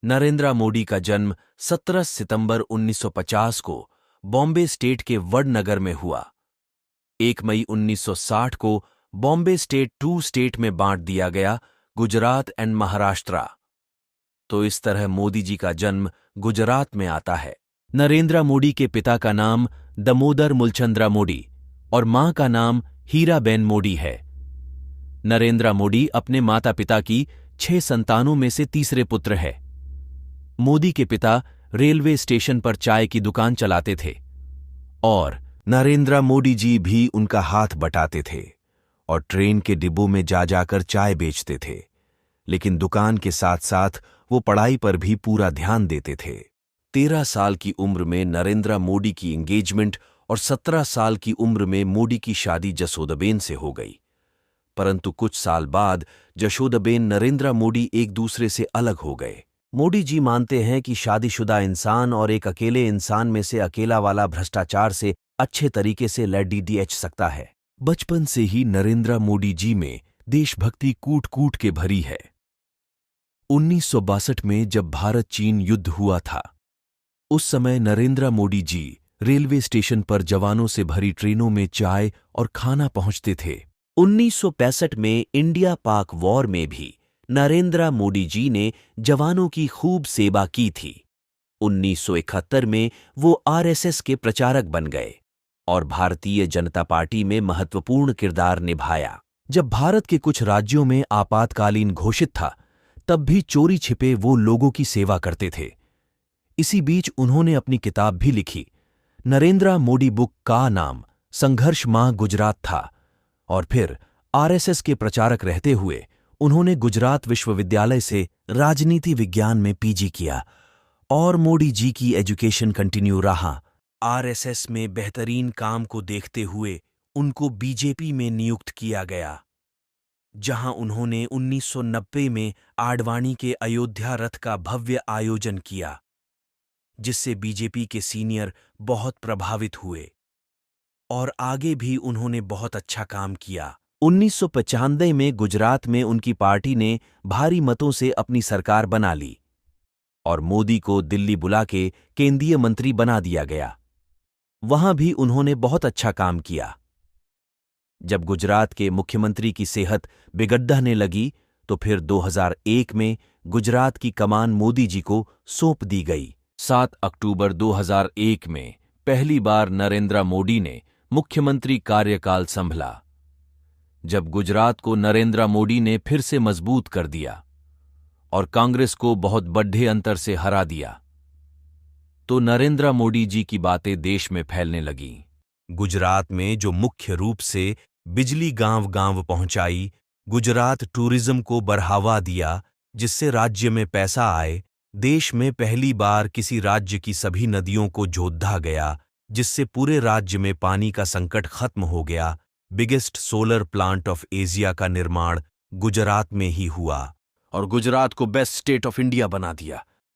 नरेंद्र मोदी का जन्म 17 सितंबर 1950 को बॉम्बे स्टेट के वडनगर में हुआ। 1 मई 1960 को बॉम्बे स्टेट 2 स्टेट में बांट दिया गया, गुजरात एंड महाराष्ट्र। तो इस तरह मोदी जी का जन्म गुजरात में आता है। नरेंद्र मोदी के पिता का नाम दामोदर मूलचंद्र मोदी और मां का नाम हीराबेन मोदी है। नरेंद्र मोदी अपने माता पिता की 6 संतानों में से तीसरे पुत्र है। मोदी के पिता रेलवे स्टेशन पर चाय की दुकान चलाते थे और नरेंद्र मोदी जी भी उनका हाथ बटाते थे और ट्रेन के डिब्बों में जा जाकर चाय बेचते थे, लेकिन दुकान के साथ साथ वो पढ़ाई पर भी पूरा ध्यान देते थे। 13 साल की उम्र में नरेंद्र मोदी की एंगेजमेंट और 17 साल की उम्र में मोदी की शादी जसोदाबेन से हो गई। परंतु कुछ साल बाद जशोदाबेन नरेंद्र मोदी एक दूसरे से अलग हो गए। मोदी जी मानते हैं कि शादीशुदा इंसान और एक अकेले इंसान में से अकेला वाला भ्रष्टाचार से अच्छे तरीके से लड़ सकता है। बचपन से ही नरेंद्र मोदी जी में देशभक्ति कूट कूट के भरी है। 1962 में जब भारत चीन युद्ध हुआ था, उस समय नरेंद्र मोदी जी रेलवे स्टेशन पर जवानों से भरी ट्रेनों में चाय और खाना पहुंचते थे। 1965 में इंडिया पाक वॉर में भी नरेंद्र मोदी जी ने जवानों की खूब सेवा की थी। 1971 में वो आरएसएस के प्रचारक बन गए और भारतीय जनता पार्टी में महत्वपूर्ण किरदार निभाया। जब भारत के कुछ राज्यों में आपातकालीन घोषित था, तब भी चोरी छिपे वो लोगों की सेवा करते थे। इसी बीच उन्होंने अपनी किताब भी लिखी। नरेंद्र मोदी बुक का नाम संघर्ष माह गुजरात था और फिर आरएसएस के प्रचारक रहते हुए उन्होंने गुजरात विश्वविद्यालय से राजनीति विज्ञान में पीजी किया और मोदी जी की एजुकेशन कंटिन्यू रहा। आरएसएस में बेहतरीन काम को देखते हुए उनको बीजेपी में नियुक्त किया गया, जहां उन्होंने 1990 में आडवाणी के अयोध्या रथ का भव्य आयोजन किया, जिससे बीजेपी के सीनियर बहुत प्रभावित हुए और आगे भी उन्होंने बहुत अच्छा काम किया। 1995 में गुजरात में उनकी पार्टी ने भारी मतों से अपनी सरकार बना ली और मोदी को दिल्ली बुला के केंद्रीय मंत्री बना दिया गया। वहां भी उन्होंने बहुत अच्छा काम किया। जब गुजरात के मुख्यमंत्री की सेहत बिगड़ने लगी, तो फिर 2001 में गुजरात की कमान मोदी जी को सौंप दी गई। 7 अक्टूबर 2001 में पहली बार नरेंद्र मोदी ने मुख्यमंत्री कार्यकाल संभला, जब गुजरात को नरेंद्र मोदी ने फिर से मजबूत कर दिया और कांग्रेस को बहुत बड़े अंतर से हरा दिया, तो नरेंद्र मोदी जी की बातें देश में फैलने लगीं। गुजरात में जो मुख्य रूप से बिजली गांव-गांव पहुंचाई, गुजरात टूरिज्म को बढ़ावा दिया, जिससे राज्य में पैसा आए, देश में पहली बार किसी राज्य की सभी नदियों को जोधा गया, जिससे पूरे राज्य में पानी का संकट खत्म हो गया। Biggest solar plant of Asia का निर्माण गुजरात में ही हुआ और गुजरात को बेस्ट स्टेट ऑफ इंडिया बना दिया।